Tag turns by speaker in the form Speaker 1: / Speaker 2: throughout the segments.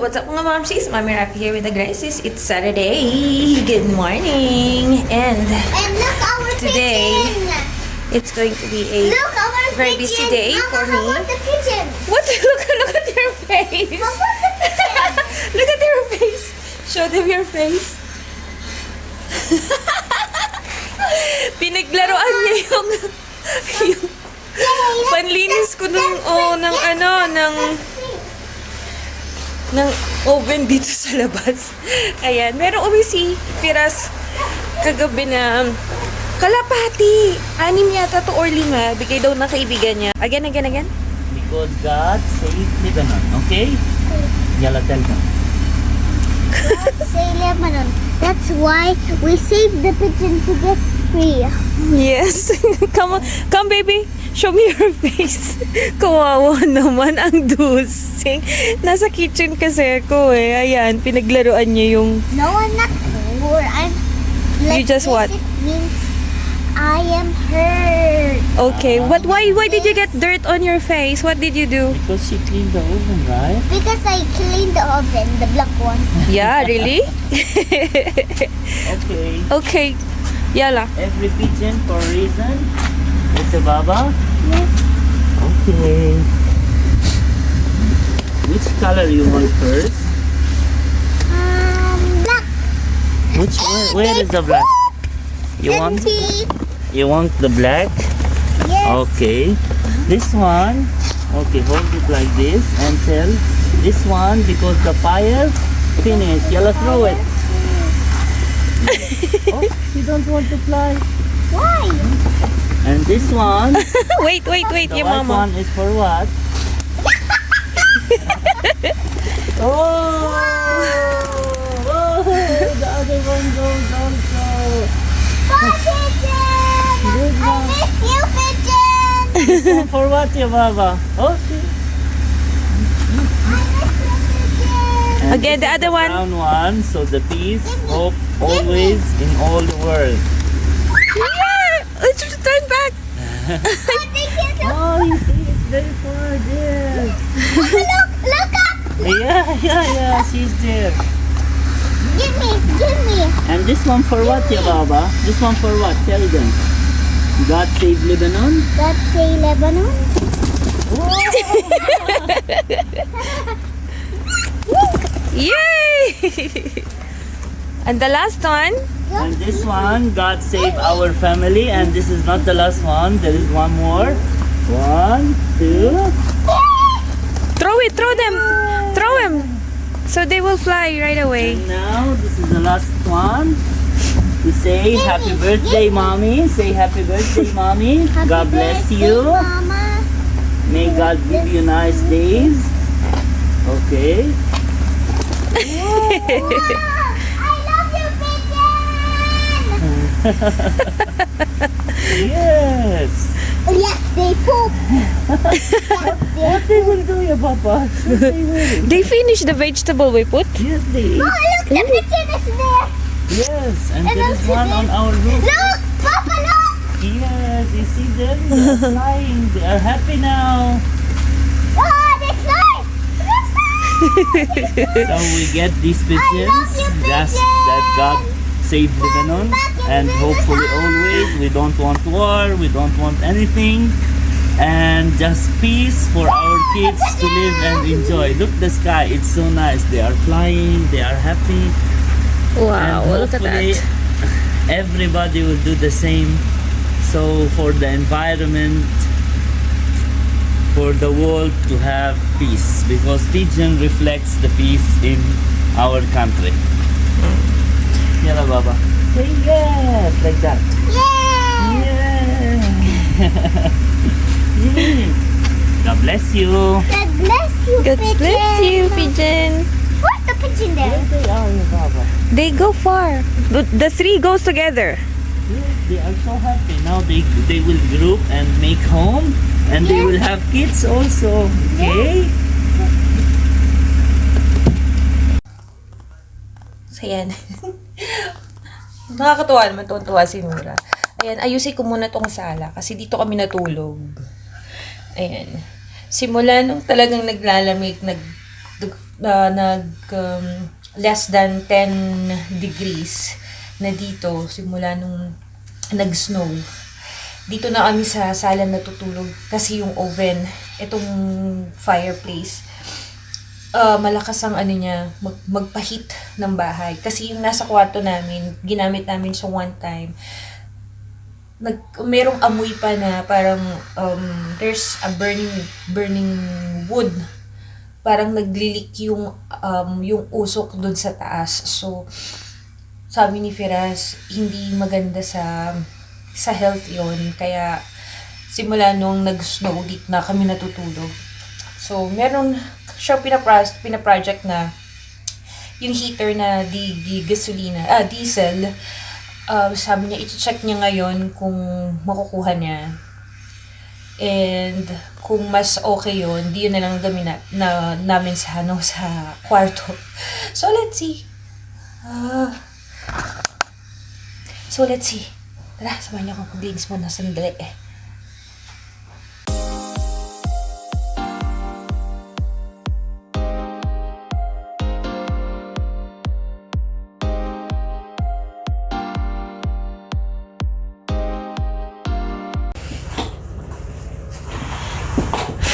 Speaker 1: What's up mga momsies? Mommy Rafi here with the Graces. It's Saturday. Good morning. And
Speaker 2: look, our
Speaker 1: today,
Speaker 2: pigeon.
Speaker 1: it's going to be a
Speaker 2: Look, our
Speaker 1: very
Speaker 2: pigeon.
Speaker 1: busy day
Speaker 2: Mama,
Speaker 1: for
Speaker 2: I
Speaker 1: me.
Speaker 2: want the pigeon.
Speaker 1: What? Look at your face.
Speaker 2: I want the pigeon.
Speaker 1: Look at your face. Show them your face. Pinaglaruan niya yung panlinis ko ng oven dito sa labas. Ayan, meron si Firas kagabi na kalapati. 6 yata to or 5. Bigay daw ng kaibigan niya. Again.
Speaker 3: Because God saved Lebanon, okay? Yalla, tell them.
Speaker 2: God save Lebanon. That's why we saved the pigeon to get free.
Speaker 1: Yes. Come baby. Show me your face. Kawawa naman ang dusing. Nasa kitchen kasi ako eh. Ayan, pinaglaruan niya yung...
Speaker 2: No, I'm not poor. I'm
Speaker 1: You just what?
Speaker 2: It means I am hurt.
Speaker 1: Okay, why did you get dirt on your face? What did you do?
Speaker 3: Because she cleaned the oven, right?
Speaker 2: Because I cleaned the oven, the black one.
Speaker 1: Yeah, really?
Speaker 3: Okay.
Speaker 1: Okay. Yala.
Speaker 3: Every pigeon for a reason. Mr. Baba?
Speaker 2: Yes.
Speaker 3: Okay. Which color you want first?
Speaker 2: Black.
Speaker 3: Which one? Where is the black? You want the black?
Speaker 2: Yes.
Speaker 3: Okay. This one. Okay, hold it like this and tell this one because the fire finished. Yalla, throw it. Oh, you don't want to fly.
Speaker 2: Why?
Speaker 3: And this one,
Speaker 1: wait,
Speaker 3: the
Speaker 1: your
Speaker 3: white
Speaker 1: mama.
Speaker 3: one is for what? Oh, the other one goes also.
Speaker 2: Bye, pigeon.
Speaker 3: Good
Speaker 2: I
Speaker 3: one.
Speaker 2: miss you, pigeon.
Speaker 3: This one for what, your Baba? Oh, see.
Speaker 2: I miss you, pigeon.
Speaker 3: And
Speaker 1: Again,
Speaker 3: this
Speaker 1: the
Speaker 3: is
Speaker 1: other one.
Speaker 3: Brown one, so the peace, hope, always in all the world.
Speaker 1: Yeah! Let's turn back.
Speaker 3: Oh, you see, it's very far there.
Speaker 2: Look up.
Speaker 3: Yeah, she's there.
Speaker 2: Give me.
Speaker 3: And this one for what, ya Baba? This one for what? Tell them. God save Lebanon?
Speaker 2: God save Lebanon.
Speaker 1: Yay! And the last one.
Speaker 3: And this one, God save our family. And this is not the last one. There is one more. 1, 2.
Speaker 1: Throw them. So they will fly right away.
Speaker 3: And now, this is the last one. To say happy birthday, mommy. Say happy birthday, mommy.
Speaker 2: Happy
Speaker 3: God bless
Speaker 2: birthday,
Speaker 3: you.
Speaker 2: Mama.
Speaker 3: May God give you nice days. Okay.
Speaker 2: I love you, pigeon.
Speaker 3: Yes.
Speaker 2: Yes, they poop.
Speaker 3: What they will do, ya Papa? What they will?
Speaker 1: They finish the vegetable we put.
Speaker 3: Yes, they eat.
Speaker 2: Oh, look, the pigeon is there.
Speaker 3: Yes, and
Speaker 2: And
Speaker 3: there is
Speaker 2: also
Speaker 3: one
Speaker 2: there.
Speaker 3: on our roof.
Speaker 2: Look, Papa, look.
Speaker 3: Yes, you see them? They are flying. They are happy now.
Speaker 2: Oh, they fly.
Speaker 3: So we get these pigeons.
Speaker 2: love you,
Speaker 3: That's
Speaker 2: pigeon.
Speaker 3: that God save Lebanon. And hopefully always we don't want war. We don't want anything. And just peace for our kids to live and enjoy. Look the sky. It's so nice. They are flying. They are happy.
Speaker 1: Wow,
Speaker 3: And
Speaker 1: look at
Speaker 3: hopefully
Speaker 1: that.
Speaker 3: everybody will do the same. So for the environment, for the world to have peace, because pigeon reflects the peace in our country. Yalla Baba. Say yes, like that.
Speaker 2: Yeah.
Speaker 3: Yeah. Yeah. God bless you.
Speaker 2: God bless you,
Speaker 1: God
Speaker 2: pigeon.
Speaker 1: bless you, pigeon.
Speaker 2: Where's the pigeon there?
Speaker 3: Where they are, ya Baba?
Speaker 1: They go far. The 3 goes together.
Speaker 3: Yes, they are so happy. Now they will group and make home, and they will have kids also. Okay?
Speaker 1: So, ayan. Nakakatuwa naman, tuwa si Nora. Ayan, ayusin ko muna tong sala kasi dito kami natulog. Ayan. Simula nung talagang naglalamig, less than 10 degrees na dito, simula nung nag-snow. Dito na kami sa sala natutulog kasi yung oven, itong fireplace, malakas ang ano niya, magpahit ng bahay. Kasi yung nasa kwarto namin, ginamit namin siya one time. Merong amoy pa na parang there's a burning wood. Parang naglilik yung usok doon sa taas. So, sabi ni Firas, hindi maganda sa health yon. Kaya, simula nung nag-snow, dito na kami natutulog. So, meron siya pinaproject na yung heater na diesel. Sabi niya, i-check niya ngayon kung makukuha niya. And kung mas okay yun, di yun na lang gawin namin sa kwarto. So, let's see. Tara, samahan niyo akong paglinis muna sandali eh.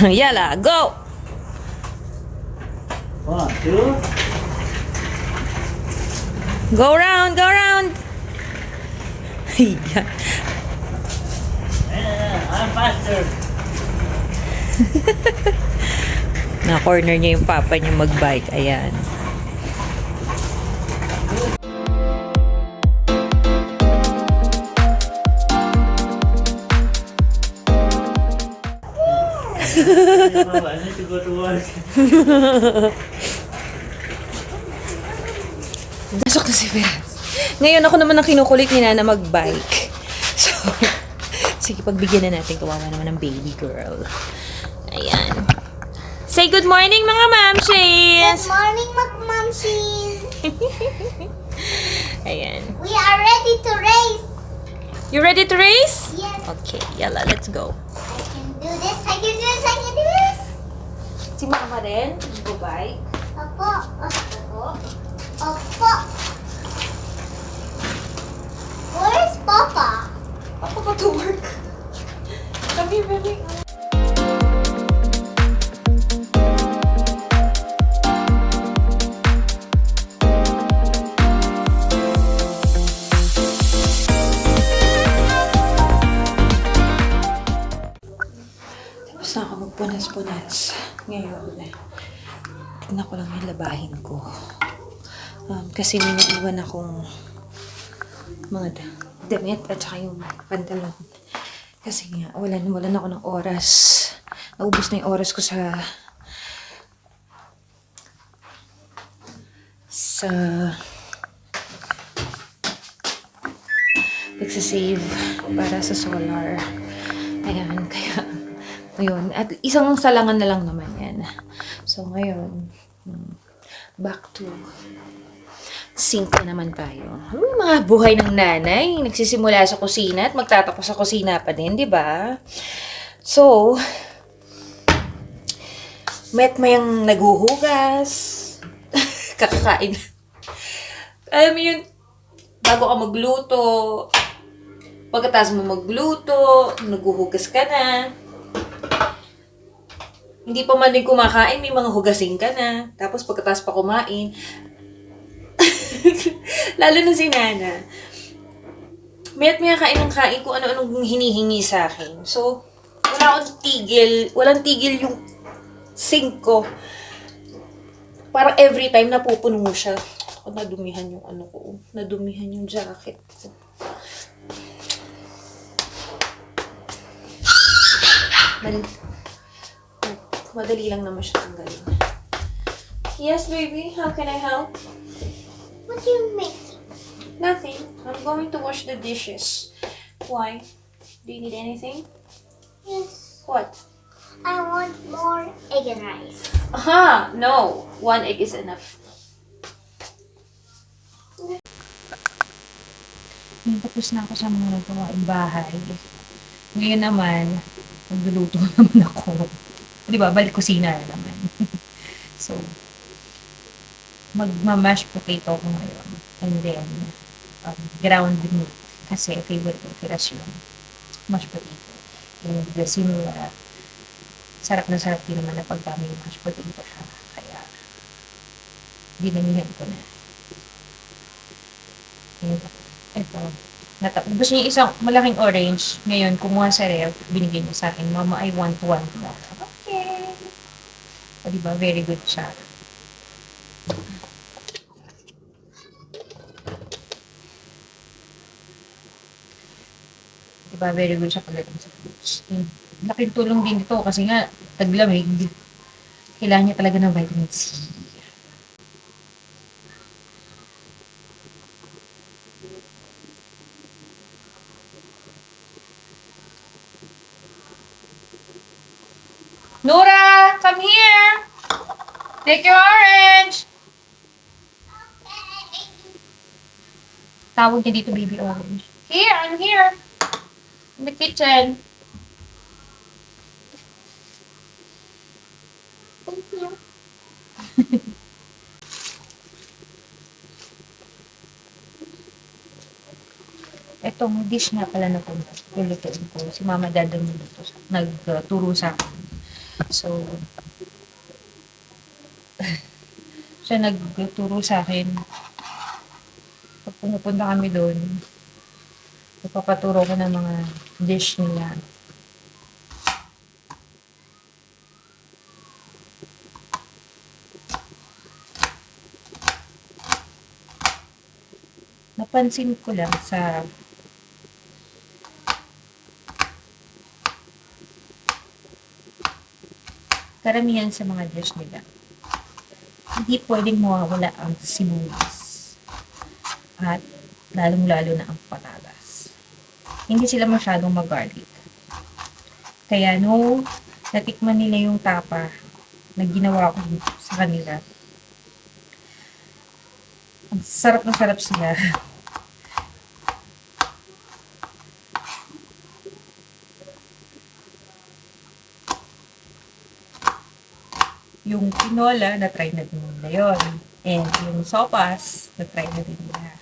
Speaker 1: Yala, go!
Speaker 3: 1, 2.
Speaker 1: Go round, go round! Ayan.
Speaker 3: I'm faster.
Speaker 1: Na-corner niya yung papa niya mag-bike. Ayan.
Speaker 3: I need to go to work.
Speaker 1: Nasok na si Firas. Ngayon ako naman ang kinukulit ni Nana mag-bike. So, sige, pagbigyan na natin. Kawawa naman ng baby girl. Ayan. Say good morning, mga mamshies!
Speaker 2: Good morning, Mamshies.
Speaker 1: Ayan.
Speaker 2: We are ready to race.
Speaker 1: You ready to race?
Speaker 2: Yes.
Speaker 1: Okay, yala, let's go.
Speaker 2: I can do this. I can do this. I can do this.
Speaker 1: Si Mama rin, mag-bike.
Speaker 2: Opo. Opo. Opo. Where's Papa?
Speaker 1: Papa go to work. Come here, baby. Tapos na ako magpunas-punas. Ngayon, tignan ko lang yung labahin ko. Kasi may naiwan akong mga damit at saka yung pantalon. Kasi nga, wala na ako ng oras. Naubos na yung oras ko sa nagsasave para sa solar. Ayan, kaya ngayon, at isang salangan na lang naman yan. So ngayon, back to sink na naman tayo. Yung mga buhay ng nanay, nagsisimula sa kusina at magtatapos sa kusina pa din, di ba? So, mayang naghuhugas, kakakain. Alam mo yun, bago ka magluto, pagkatapos mo magluto, naghuhugas ka na. Hindi pa man din kumakain, may mga hugasin ka na. Tapos pagkatapos pa kumain, lalo na si Nana, mayat kain ng kain kung ano-anong hinihingi sa akin. So, walang tigil yung sink ko. Parang every time napupuno siya. Nadumihan yung nadumihan yung jacket ko. Madali lang naman siya tanggalin. Yes, baby. How can I help?
Speaker 2: What do you make?
Speaker 1: Nothing. I'm going to wash the dishes. Why? Do you need anything?
Speaker 2: Yes.
Speaker 1: What?
Speaker 2: I want more egg and rice.
Speaker 1: Aha! No. 1 egg is enough. Yung tapos na ako sa mga gawaing bahay. Ngayon naman, magluluto naman ako. Di ba, balik kusina na naman. So, magma-mash potato ko ngayon. And then, ground meat. Kasi favorite ko firas yung mashed potato. And the sinula, sarap na sarap din naman na pagka may mashed potato siya. Kaya, dinamihan ko na. And, ito. Gusto niya isang malaking orange. Ngayon, kumuha sa ref, binigay niya sa akin, Mama, I want one more. Okay. O, diba? Very good siya. Diba? Very good siya pagdating sa fruits. Laking tulong din ito kasi nga, taglamig, kailangan niya talaga ng vitamin C. Nora, come here. Take your orange. Tawag niya dito baby orange. Here, I'm here. In the kitchen. Thank you. Etong dish nga pala na lulutuin ko. Si Mama Dada nagturo sa akin. So, siya nagturo sa akin. Pag pumupunta kami doon, ipapaturo ko ng mga dish nila. Napansin ko lang sa karamihan sa mga dish nila, hindi pwedeng mawawala ang sibuyas at lalong-lalo na ang patatas. Hindi sila masyadong mag-garlic. Kaya natikman nila yung tapa na ginawa ko sa kanila, ang sarap na sarap sila. Yung tinola, na-try na din nila yun. And yung sopas, na-try na din nila.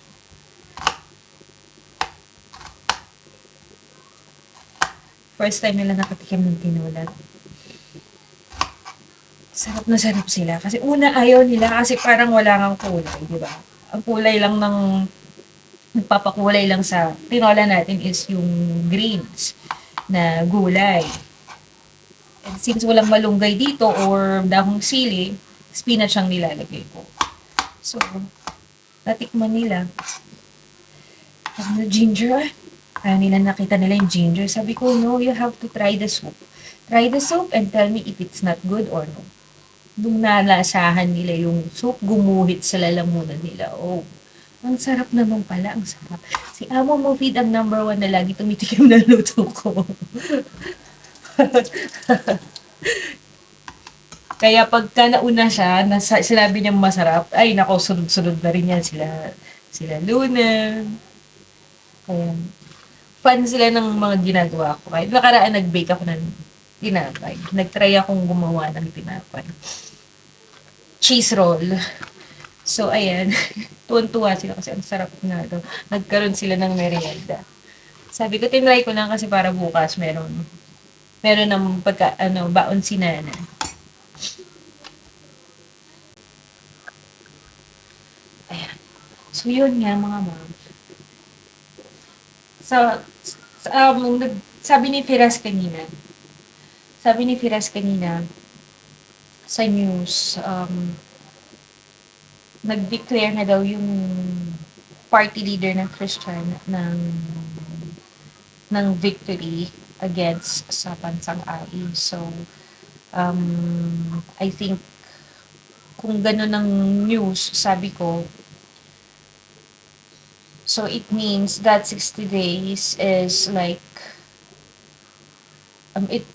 Speaker 1: First time nila nakatikim ng tinola. Sarap na sarap sila. Kasi una ayaw nila kasi parang wala kang kulay, di ba? Ang kulay lang nagpapakulay lang sa tinola natin is yung greens na gulay. And since walang malunggay dito or dahong sili, spinach ang nilalagay ko. So, natikman nila. Ano, ginger? Ayaw nila nakita nila yung ginger. Sabi ko, no, you have to try the soup. Try the soup and tell me if it's not good or no. Nung nalasahan nila yung soup, gumuhit sa lalamunan nila. Oh, ang sarap naman pala, ang sarap. Si Amo Mufid ang number 1 na lagi tumitikim ng luto ko. Kaya pagka nauna siya, sinabi niyang masarap, ay nako, sunod-sunod na rin yan sila Luna. Kaya, fan sila ng mga ginagawa ko. Kahit nakaraan nag-bake ako ng tinapay. Nag-try akong gumawa ng tinapay. Cheese roll. So, ayan. Tuwan-tuwa sila kasi ang sarap nga daw. Nagkaroon sila ng merienda. Sabi ko, tinry ko lang kasi para bukas meron ng baon si Nana. Ayan. So, yun nga mga mom. So, sabi ni Firas kanina, sa news, nag-declare na daw yung party leader ng Christian ng victory against sa bansang AI. So, I think, kung gano'n ang news, sabi ko, so it means that 60 days is like,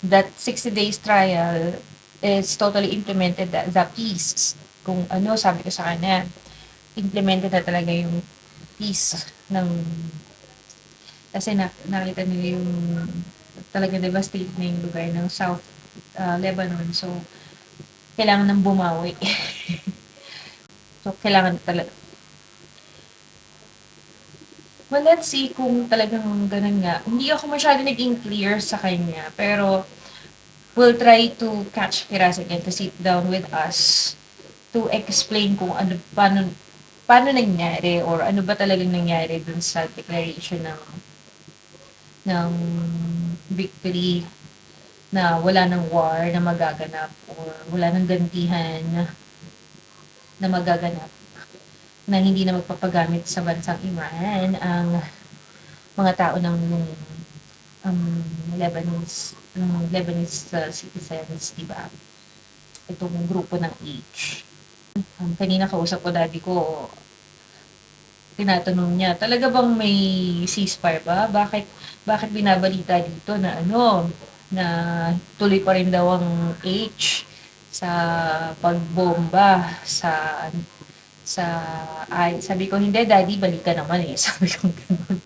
Speaker 1: that 60 days trial is totally implemented, the peace. Kung sabi ko sa kanya, implemented na talaga yung peace ng Kasi nakita nila yung talaga devastated na yung lugar ng South Lebanon. So, kailangan ng bumawi. So, kailangan talaga. Well, let's see kung talagang ganun nga. Hindi ako masyado naging clear sa kanya. Pero, we'll try to catch Firas again to sit down with us to explain kung ano, paano nangyari or ano ba talagang nangyari dun sa declaration ng victory na wala ng war na magaganap or wala ng gantihan na magaganap na hindi na magpapagamit sa bansang Iran ang mga tao ng um, Lebanese citizens, di ba? Itong grupo ng H. Kanina kausap ko daddy ko, tinatanong niya, talaga bang may ceasefire ba? Bakit binabalita dito na na tuloy pa rin daw ang H sa pagbomba ay sabi ko hindi daddy balita naman eh sabi ko ganun.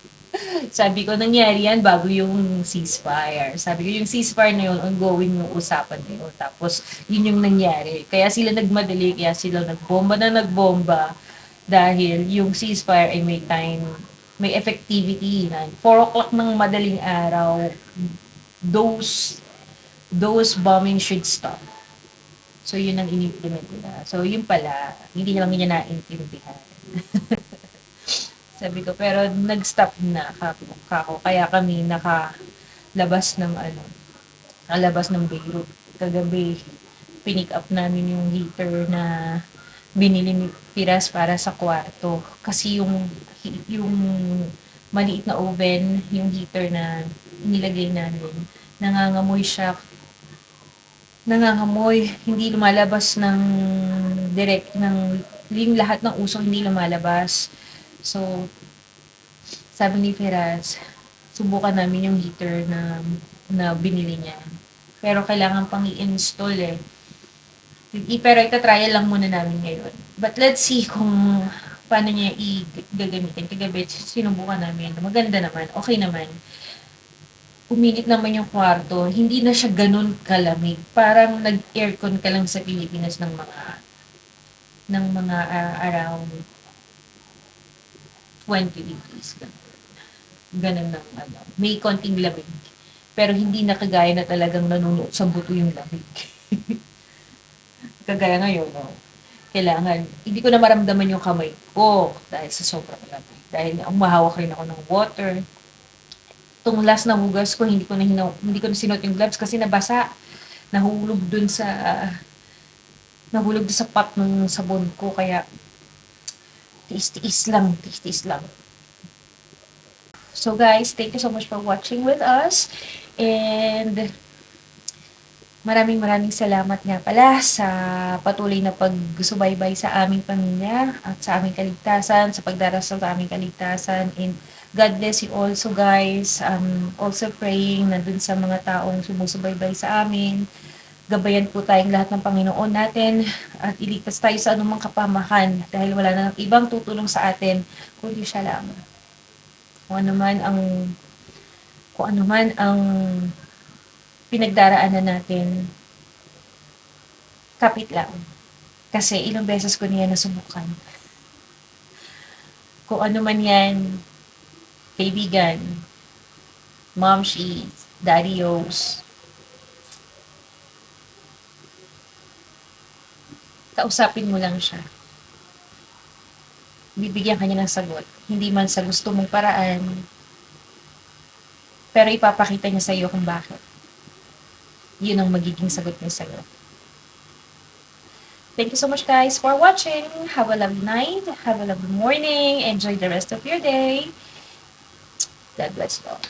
Speaker 1: Sabi ko nangyari yan bago yung ceasefire. Sabi ko yung ceasefire na yun ongoing yung usapan na yun. Tapos yun yung nangyari. Kaya sila nagmadali, kaya sila nagbomba dahil yung ceasefire ay may time, may effectivity na 4 o'clock ng madaling araw, those bombing should stop. So, yun ang in-implement nila. So, yun pala, hindi lang niya naintindihan. Sabi ko, pero nag-stop na kako. Kaya kami nakalabas ng Beirut. Kagabi, pinick up namin yung heater na binili ni Piras para sa kwarto. Kasi yung maliit na oven, yung heater na nilagay namin, nangangamoy, hindi lumalabas ng yung lahat ng usok hindi lumalabas. So, sabi ni Firas, subukan namin yung heater na binili niya. Pero kailangan pang i-install eh. Pero itatrial lang muna namin ngayon. But let's see kung paano niya i-gagamitin. Kagabi, sinubukan namin. Maganda naman. Okay naman. Uminit naman yung kwarto. Hindi na siya ganun kalamig. Parang nag-aircon ka lang sa Pilipinas ng mga around 20 degrees. Ganun ng may konting lamig. Pero hindi na kagaya na talagang nanunuot sa buto yung lamig. Kagaya ngayon, no? Kailangan, hindi ko na maramdaman yung kamay ko dahil sa sobrang lamig. Dahil umahawak rin ako ng water. Itong last na hugas ko, hindi ko na sinuot yung gloves kasi nabasa. Nahulog dun sa pot ng sabon ko. Kaya, tiis-tiis lang. So guys, thank you so much for watching with us. And maraming salamat nga pala sa patuloy na pagsubaybay sa aming pamilya at sa aming kaligtasan, sa pagdarasal sa aming kaligtasan. And God bless you also guys. Also praying na dun sa mga taong sumusubaybay sa amin. Gabayan po tayong lahat ng Panginoon natin at iligtas tayo sa anumang kapamakan dahil wala na ibang tutulong sa atin kundi siya lang. Kung ano man ang pinagdaraanan natin, kapit lang. Kasi ilang beses ko niya nasubukan. Kung ano man yan, kaibigan, momshi, daddy O's, kausapin mo lang siya. Bibigyan ka niya ng sagot. Hindi man sa gusto mong paraan, pero ipapakita niya sa iyo kung bakit. Yun ang magiging sagot niya sa iyo. Thank you so much guys for watching. Have a lovely night. Have a lovely morning. Enjoy the rest of your day. God bless you all.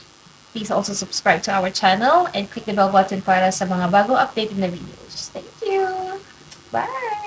Speaker 1: Please also subscribe to our channel and click the bell button para sa mga bagong updated na videos. Thank you. Bye!